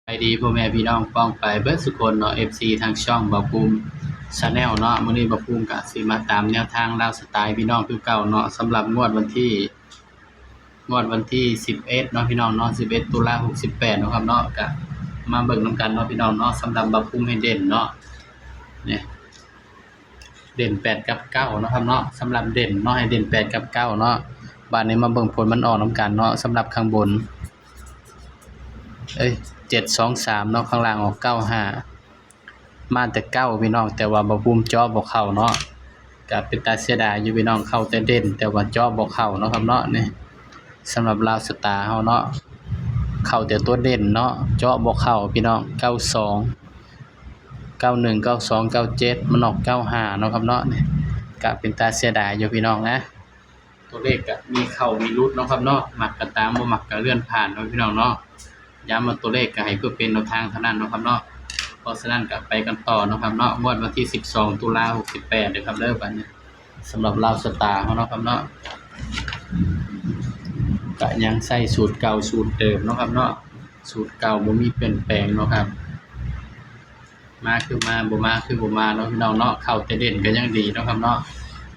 ไปดีพ่อแม่พี่น้องป้องไปเบิดสุคนเนาะ FC ทางช่องบ่าวภูมิ Channel เนาะมื้อนี้บ่าวภูมิก็สิมาตามแนวทางลาวสไตล์พี่น้องคือเก่าเนาะสำหรับงวดวันที่11เนาะพี่น้องเนาะ11ตุลา68เนาะครับเนาะก็มาเบิ่งนำกันเนาะพี่น้องเนาะสำหรับบ่าวภูมิให้เด่นเนาะเนี่ยเด่น8กับ9เนาะครับเนาะสำหรับเด่นเนาะให้เด่น8กับ9เนาะบัดนี้มาเบิ่งผลมันออกนำกันเนาะสำหรับข้างบน723เนาะข้างล่างออก95มาแต่เก้าพี่น้องแต่ว่าบ่ภูมิเจาะบ่เข้าเนาะก็เป็นตาเสียดายอยู่พี่น้องเข้าแต่เด่นแต่ว่าเจาะบ่เข้าเนาะครับเนาะนี่สำหรับลาวสตาร์เฮาเนาะเข้าแต่ตัวเด่นเนาะเจาะบ่เข้าพี่น้อง92 91 92 97มันออก95เนาะครับเนาะนี่ก็เป็นตาเสียดายอยู่พี่น้องนะตัวเลขก็มีเข้ามีหลุดเนาะครับเนาะมักก็ตามบ่มักก็เลื่อนผ่านเนาะพี่น้องเนาะย้ำว่าตัวเลขก็ให้เพื่อเป็นแนวทางเท่านั้นเนาะครับเนาะเพราะฉะนั้นก็ไปกันต่อนะครับเนาะงวดวันที่12ตุลา68เด้อครับเด้อบัดนี้สำหรับลาวสตาร์เฮาเนาะครับเนาะก็ยังใช้สูตรเก่าสูตรเดิมเนาะครับเนาะสูตรเก่าบ่มีเปลี่ยนแปลงเนาะครับมาคือมาบ่มาคือบ่มาเนาะพี่น้องเนาะเข้าแต่เด่นก็ยังดีเนาะครับเนาะ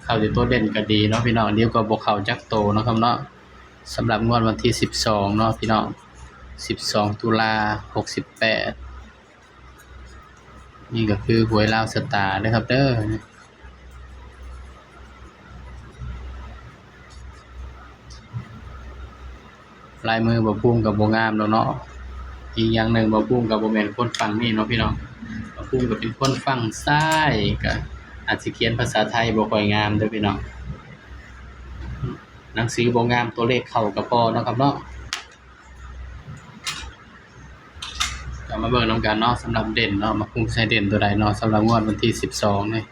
เข้าแต่ตัวเด่นก็ดีเนาะพี่น้องเดี๋ยวก็บ่เข้าจักโตเนาะครับเนาะสำหรับงวดวันที่12เนาะพี่น้อง12ตุลา68นี่ก็คือหวยลาวสตาร์นะครับเด้อลายมือบ่ภูมิก็บ่งามดอกเนาะอีกอย่างหนึ่งบ่ภูมิก็บ่แม่นคนฝั่งนี้เนาะพี่น้องบ่ภูมิก็เป็นคนฝั่งซ้ายก็อาจสิเขียนภาษาไทยบ่ค่อยงามเด้อพี่น้องหนังสือบ่งามตัวเลขเข้าก็พอเนาะครับเนาะก็มาเบิ่งนำกันเนาะสำหรับเด่นเนาะมาภูมิใช้เด่นตัวใดเนาะสำหรับงวดวันที่12นี่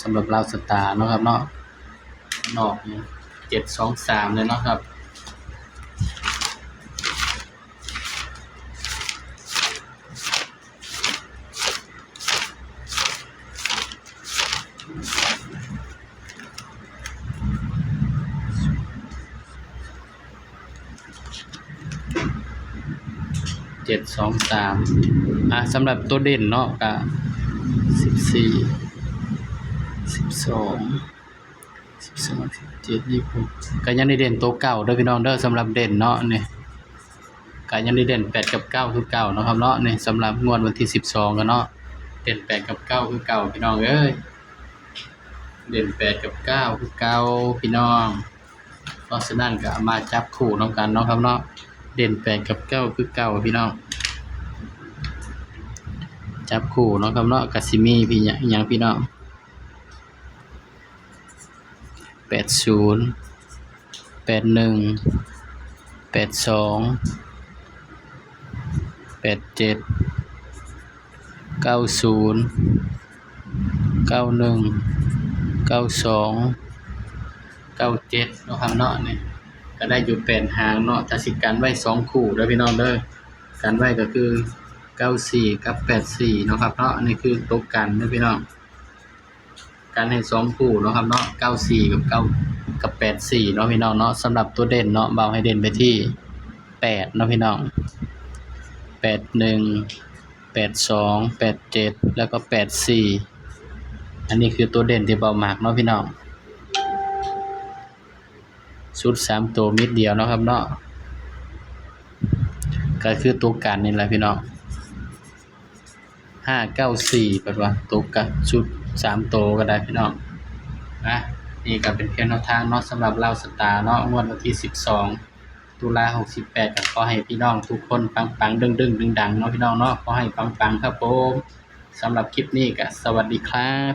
สำหรับลาวสตาร์เนาะครับเนาะนอกนี่723เลยเนาะครับ723สำหรับตัวเด่นเนาะก็14 12 17 26ก็ยังได้เด่นตัวเก่าเด้อพี่น้องเด้อสำหรับเด่นเนาะนี่ก็ยังได้เด่น8กับ9คือเก่าเนาะครับเนาะนี่สำหรับงวดวันที่12ก็เนาะเด่น8กับ9คือเก่าพี่น้องเอ้ยเด่น8กับ9คือเก่าพี่น้องเพราะฉะนั้นก็มาจับคู่นำกันเนาะครับเนาะเด่น8กับ9คือเก่าพี่น้องจับคู่เนาะครับเนาะก็สิมีพี่หยังพี่น้อง80 81 82 87 90 91 92 97เนาะครับเนาะนี่ก็ได้อยู่8หางเนาะถ้าสิกันไว้2คู่เด้อพี่น้องเด้อกันไว้ก็คือ94กับ84เนาะครับเนาะนี่คือตกกันเด้อพี่น้องกันให้2คู่เนาะครับเนาะ94กับ84เนาะพี่น้องเนาะสำหรับตัวเด่นเนาะเบาให้เด่นไปที่8เนาะพี่น้อง81 82 87แล้วก็84อันนี้คือตัวเด่นที่เบามากเนาะพี่น้องชุด3ตัวมิดเดียวเนาะครับเนาะก็คือตัวกันนี่แหละพี่น้อง594ปัดว่าตัวกันชุด3ตัวก็ได้พี่น้องนี่ก็เป็นเพียงแนวทางเนาะสำหรับลาวสตาร์เนาะงวดวันที่12ตุลา68ก็ขอให้พี่น้องทุกคนปังๆดึงๆดังๆเนาะพี่น้องเนาะขอให้ปังๆครับผมสำหรับคลิปนี้ก็สวัสดีครับ